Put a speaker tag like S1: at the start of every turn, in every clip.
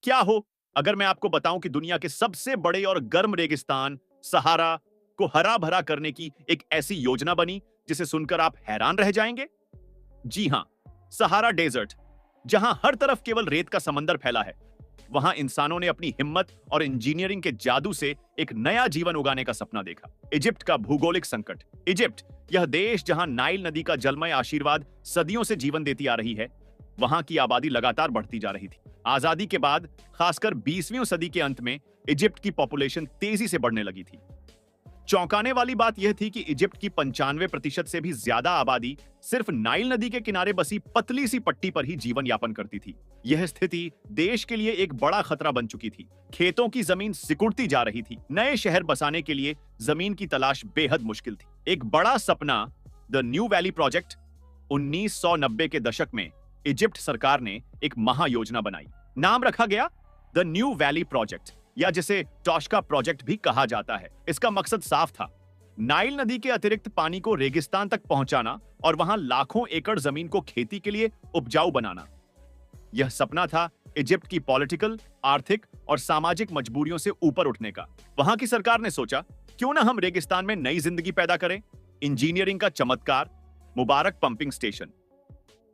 S1: क्या हो अगर मैं आपको बताऊं कि दुनिया के सबसे बड़े और गर्म रेगिस्तान सहारा को हरा भरा करने की एक ऐसी योजना बनी जिसे सुनकर आप हैरान रह जाएंगे। जी हां, सहारा डेजर्ट, जहां हर तरफ केवल रेत का समंदर फैला है, वहां इंसानों ने अपनी हिम्मत और इंजीनियरिंग के जादू से एक नया जीवन उगाने का सपना देखा। इजिप्ट का भूगोलिक संकट। इजिप्ट, यह देश जहां नाइल नदी का जलमय आशीर्वाद सदियों से जीवन देती आ रही है, वहां की आबादी लगातार बढ़ती जा रही थी। आजादी के बाद, खासकर 20वीं सदी के अंत में, इजिप्ट की पॉपुलेशन तेजी से बढ़ने लगी थी। चौंकाने वाली बात यह थी कि इजिप्ट की 95% से भी ज्यादा आबादी सिर्फ नाइल नदी के किनारे बसी पतली सी पट्टी पर ही जीवन यापन करती थी। यह स्थिति देश के लिए एक बड़ा खतरा बन चुकी थी। खेतों की जमीन सिकुड़ती जा रही थी। नए शहर बसाने के लिए जमीन की तलाश बेहद मुश्किल थी। एक बड़ा सपना, द न्यू वैली प्रोजेक्ट, 1990 के दशक में इजिप्ट सरकार ने एक महायोजना बनाई। नाम रखा गया द न्यू वैली प्रोजेक्ट, या जिसे टॉशका प्रोजेक्ट भी कहा जाता है। इसका मकसद साफ था, नाइल नदी के अतिरिक्त पानी को रेगिस्तान तक पहुंचाना और वहां लाखों एकड़ जमीन को खेती के लिए उपजाऊ बनाना। यह सपना था इजिप्ट की पॉलिटिकल, आर्थिक और सामाजिक मजबूरियों से ऊपर उठने का। वहां की सरकार ने सोचा, क्यों ना हम रेगिस्तान में नई जिंदगी पैदा करें। इंजीनियरिंग का चमत्कार, मुबारक पंपिंग स्टेशन।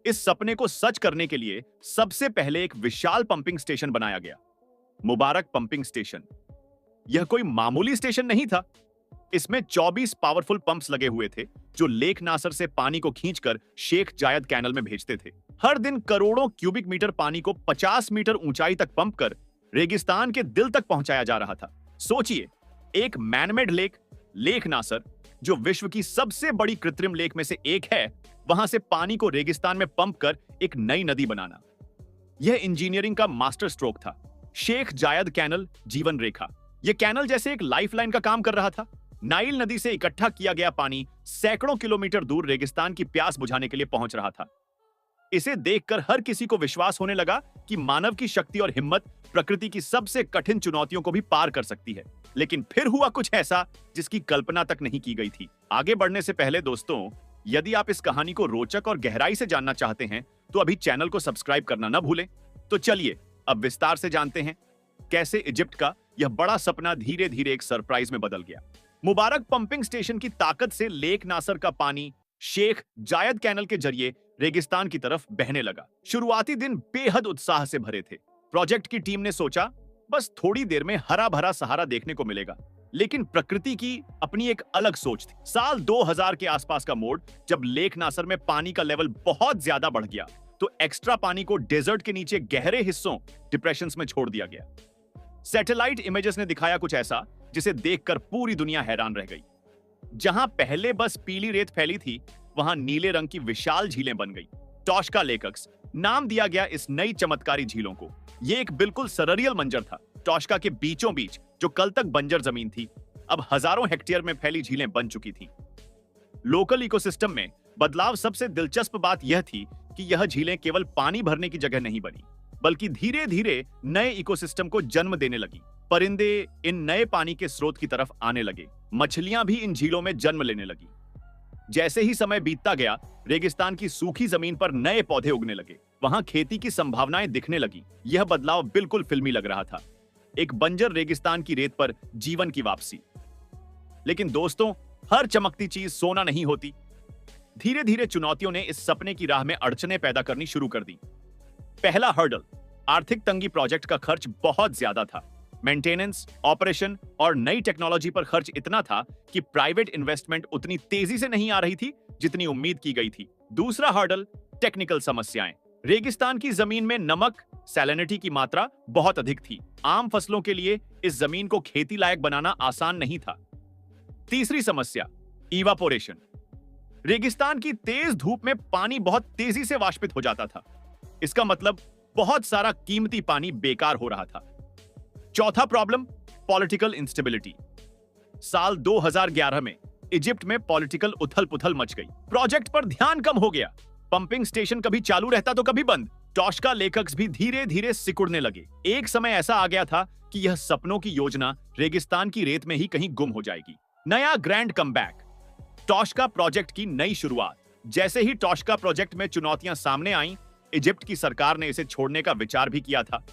S1: इस सपने को सच करने के लिए सबसे पहले एक विशाल पंपिंग स्टेशन बनाया गया, मुबारक पंपिंग स्टेशन। यह कोई मामूली स्टेशन नहीं था। इसमें 24 पावरफुल पंप्स लगे हुए थे जो लेक नासर से पानी को खींचकर शेख जायद कैनल में भेजते थे। हर दिन करोड़ों क्यूबिक मीटर पानी को 50 मीटर ऊंचाई तक पंप कर रेगिस्तान के दिल तक पहुंचाया जा रहा था। सोचिए, एक मैनमेड लेक, लेक नासर, जो विश्व की सबसे बड़ी कृत्रिम लेक में से एक है, वहां से पानी को रेगिस्तान में पंप कर एक नई नदी बनाना। यह इंजीनियरिंग का मास्टर स्ट्रोक था। शेख जायद कैनल जीवन रेखा। यह कैनल जैसे एक लाइफलाइन का काम कर रहा था। नाइल नदी से इकट्ठा किया गया पानी सैकड़ों किलोमीटर दूर रेगिस्तान की प्यास बुझाने के लिए पहुंच रहा था। इसे देखकर हर किसी को विश्वास होने लगा कि मानव की शक्ति और हिम्मत प्रकृति की सबसे कठिन चुनौतियों को भी पार कर सकती है। लेकिन फिर हुआ कुछ ऐसा जिसकी कल्पना तक नहीं की गई थी। आगे बढ़ने से पहले दोस्तों, यदि आप इस कहानी को रोचक और गहराई से जानना चाहते हैं तो अभी चैनल को सब्सक्राइब करना न भूलें। तो चलिए अब विस्तार से जानते हैं कैसे इजिप्ट का यह बड़ा सपना धीरे धीरे एक सरप्राइज में बदल गया। मुबारक पंपिंग स्टेशन की ताकत से लेक नासर का पानी शेख जायद कैनल के जरिए रेगिस्तान की तरफ बहने लगा। शुरुआती दिन बेहद उत्साह से भरे थे। प्रोजेक्ट की टीम ने सोचा, बस थोड़ी देर में हरा भरा सहारा देखने को मिलेगा। लेकिन प्रकृति की अपनी एक अलग सोच थी। साल 2000 के आसपास का मोड़, जब लेक नासर में पानी का लेवल बहुत ज्यादा बढ़ गया, तो एक्स्ट्रा पानी को डेजर्ट के नीचे गहरे हिस्सों, डिप्रेशंस में छोड़ दिया गया। सैटेलाइट इमेजेस ने दिखाया कुछ ऐसा जिसे देखकर पूरी दुनिया हैरान रह गई। जहां पहले बस पीली रेत फैली थी, वहां नीले रंग की विशाल झीलें बन गई। टॉशका लेकक्स नाम दिया गया इस नई चमत्कारी झीलों को। यह एक बिल्कुल सररियल मंजर था। टॉशका के बीचों बीच, जो कल तक बंजर जमीन थी, अब हजारों हेक्टेयर में फैली झीलें बन चुकी थीं। लोकल इकोसिस्टम में बदलाव सबसे दिलचस्प बात यह थी कि यह झीलें केवल पानी भरने की जगह नहीं बनी, बल्कि धीरे धीरे नए इकोसिस्टम को जन्म देने लगी। परिंदे इन नए पानी के स्रोत की तरफ आने लगे। मछलियां भी इन झीलों में जन्म लेने लगी। जैसे ही समय बीतता गया, रेगिस्तान की सूखी जमीन पर नए पौधे उगने लगे। वहां खेती की संभावनाएं दिखने लगी। यह बदलाव बिल्कुल फिल्मी लग रहा था। एक बंजर रेगिस्तान की रेत पर जीवन की वापसी। लेकिन दोस्तों, हर चमकती चीज सोना नहीं होती। धीरे धीरे चुनौतियों ने इस सपने की राह में अड़चनें पैदा करनी शुरू कर दी। पहला हर्डल, आर्थिक तंगी। प्रोजेक्ट का खर्च बहुत ज्यादा था। मेंटेनेंस, ऑपरेशन और नई टेक्नोलॉजी पर खर्च इतना था कि प्राइवेट इन्वेस्टमेंट उतनी तेजी से नहीं आ रही थी जितनी उम्मीद की गई थी। दूसरा हर्डल, टेक्निकल समस्याएं। रेगिस्तान की जमीन में नमक, सैलिनिटी की मात्रा बहुत अधिक थी। आम फसलों के लिए इस जमीन को खेती लायक बनाना आसान नहीं था। तीसरी समस्या, इवापोरेशन। रेगिस्तान की तेज धूप में पानी बहुत तेजी से वाष्पित हो जाता था। इसका मतलब बहुत सारा कीमती पानी बेकार हो रहा था। चौथा प्रॉब्लम, पॉलिटिकल इंस्टेबिलिटी। साल 2011 में इजिप्ट में पॉलिटिकल उथल-पुथल मच गई। प्रोजेक्ट पर ध्यान कम हो गया। पंपिंग स्टेशन कभी चालू रहता तो कभी बंद। टॉशका लेकक्स भी धीरे धीरे सिकुड़ने लगे। एक समय ऐसा आ गया था कि यह सपनों की योजना रेगिस्तान की रेत में ही कहीं गुम हो जाएगी। नया ग्रैंड कमबैक, टॉशका प्रोजेक्ट की नई शुरुआत। जैसे ही टॉशका प्रोजेक्ट में चुनौतियां सामने आईं, इजिप्ट की सरकार ने इसे छोड़ने का विचार भी किया था।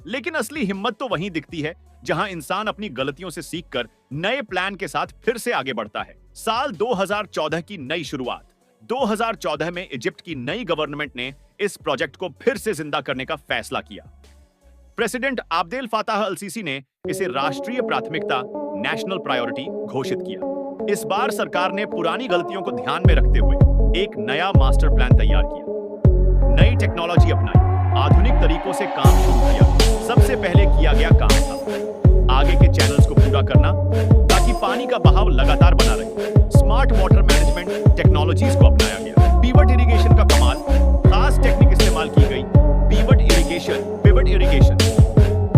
S1: लेकिन असली हिम्मत तो वहीं दिखती है जहां इंसान अपनी गलतियों से सीखकर नए प्लान के साथ फिर से आगे बढ़ता है। साल 2014 की नई शुरुआत। 2014 में इजिप्ट की नई गवर्नमेंट ने इस प्रोजेक्ट को फिर से जिंदा करने का फैसला किया। प्रेसिडेंट आब्देल फाताह अल सीसी ने इसे राष्ट्रीय प्राथमिकता नेशनल प्रायोरिटी घोषित किया। इस बार सरकार ने पुरानी गलतियों को ध्यान में रखते हुए एक नया मास्टर प्लान तैयार किया, नई टेक्नोलॉजी अपनाई, आधुनिक तरीकों से काम शुरू किया। सबसे पहले किया गया काम था आगे के चैनल्स को पूरा करना ताकि पानी का बहाव लगातार बना रहे। स्मार्ट वाटर मैनेजमेंट टेक्नोलॉजीज को अपनाया गया। पिवट इरिगेशन का कमाल, खास टेक्निक इस्तेमाल की गई, पिवट इरिगेशन।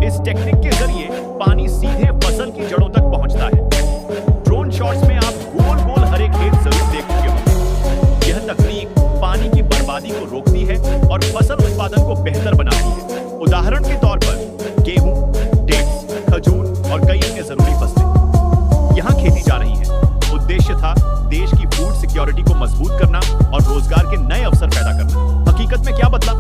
S1: इस टेक्निक के जरिए पानी सीधे फसल की जड़ों तक पहुंचता है। ड्रोन शॉट्स में आप गोल गोल हरे खेत जरूर देख चुके होंगे। यह तकनीक पानी की बर्बादी को रोकती है और फसल उत्पादन को बेहतर बनाती है। उदाहरण के तौर पर गेहूं, डेट्स, खजूर और कई अन्य जरूरी फसलें यहां खेती जा रही हैं। उद्देश्य था देश की फूड सिक्योरिटी को मजबूत करना और रोजगार के नए अवसर पैदा करना। हकीकत में क्या बदला?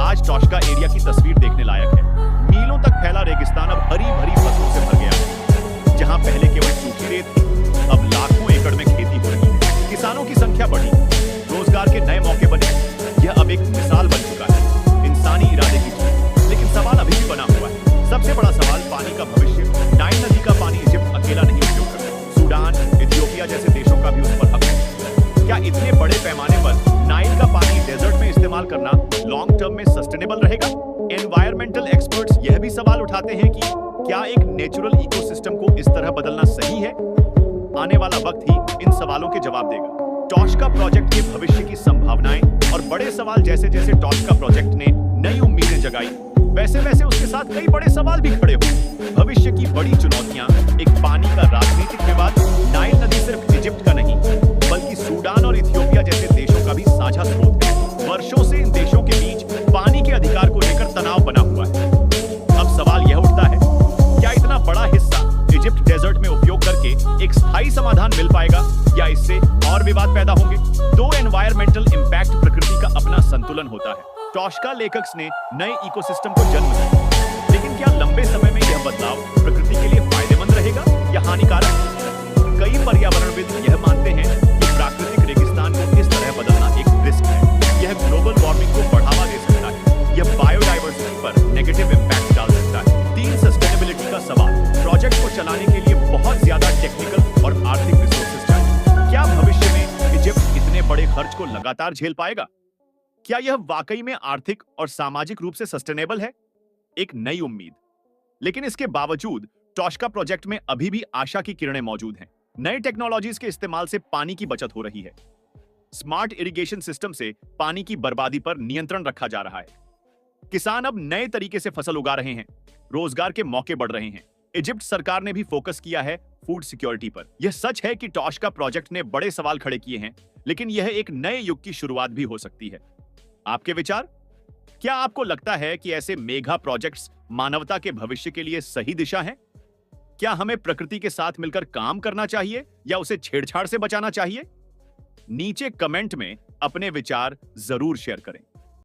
S1: आज टॉशका एरिया की तस्वीर देखने लायक है। मीलों तक फैला रेगिस्तान अब हरी भरी फसलों से भर गया है। जहां पहले केवल सूखी रेत थी, अब लाखों एकड़ में खेती हो रही है। किसानों की संख्या बढ़ी, रोजगार के नए मौके बने। यह अब एक मिसाल बन चुका है इंसानी इरादे की जीत। लेकिन सवाल अभी भी बना हुआ है। सबसे बड़ा सवाल पानी का भविष्य। नाइल नदी का पानी इजिप्ट अकेला नहीं उपयोग करता। सूडान, इथियोपिया जैसे देशों का भी उस पर हक है। क्या इतने बड़े पैमाने पर नाइल का पानी डेजर्ट में इस्तेमाल करना लॉन्ग टर्म में सस्टेनेबल रहेगा? एनवायरमेंटल एक्सपर्ट्स यह भी सवाल उठाते हैं कि क्या एक नेचुरल इकोसिस्टम को इस तरह बदलना सही है? आने वाला वक्त ही इन सवालों के जवाब देगा। टॉशका प्रोजेक्ट के भविष्य की संभावनाएं और बड़े सवाल। जैसे जैसे टॉशका प्रोजेक्ट ने नई उम्मीदें जगाई, वैसे वैसे उसके साथ कई बड़े सवाल भी खड़े हुए। भविष्य की बड़ी चुनौतियां, एक पानी का राजनीतिक विवाद। नाइल नदी सिर्फ इजिप्ट का नहीं बल्कि सूडान और इथियोपिया जैसे देशों का भी साझा स्रोत है। वर्षों से इन देशों के बीच पानी के अधिकार को लेकर तनाव बना हुआ है। अब सवाल यह उठता है, क्या इतना बड़ा हिस्सा इजिप्ट डेजर्ट में उपयोग करके एक स्थायी समाधान मिल पाएगा या इससे और विवाद पैदा होंगे? दो एनवायरमेंटल इंपैक्ट प्रकृति का अपना संतुलन होता है। टॉशका लेखक्स ने नए इकोसिस्टम को जन्म दिया, लेकिन क्या लंबे समय में यह बदलाव प्रकृति के लिए फायदेमंद रहेगा या हानिकारक? कई पर्यावरणविद यह मानते हैं कि प्राकृतिक रेगिस्तान को इस तरह बदलना एक रिस्क है। यह ग्लोबल वार्मिंग को बढ़ावा दे सकता है। यह बायोडाइवर्सिटी पर नेगेटिव इंपैक्ट डाल सकता है। तीन, सस्टेनेबिलिटी का सवाल। प्रोजेक्ट को चलाने के लिए बहुत ज्यादा टेक्निकल और आर्थिक रिसोर्सेज चाहिए। क्या भविष्य में इजिप्ट इतने बड़े खर्च को लगातार झेल पाएगा? क्या यह वाकई में आर्थिक और सामाजिक रूप से सस्टेनेबल है? एक नई उम्मीद। लेकिन इसके बावजूद टॉशका प्रोजेक्ट में अभी भी आशा की किरणें मौजूद हैं। नई टेक्नोलॉजीज के इस्तेमाल से पानी की बचत हो रही है। स्मार्ट इरिगेशन सिस्टम से पानी की बर्बादी पर नियंत्रण रखा जा रहा है। किसान अब नए तरीके से फसल उगा रहे हैं। रोजगार के मौके बढ़ रहे हैं। इजिप्ट सरकार ने भी फोकस किया है फूड सिक्योरिटी पर। यह सच है कि टॉशका प्रोजेक्ट ने बड़े सवाल खड़े किए हैं, लेकिन यह एक नए युग की शुरुआत भी हो सकती है। आपके विचार? क्या आपको लगता है कि ऐसे मेगा प्रोजेक्ट्स मानवता के भविष्य के लिए सही दिशा हैं? क्या हमें प्रकृति के साथ मिलकर काम करना चाहिए या उसे छेड़छाड़ से बचाना चाहिए? नीचे कमेंट में अपने विचार जरूर शेयर करें।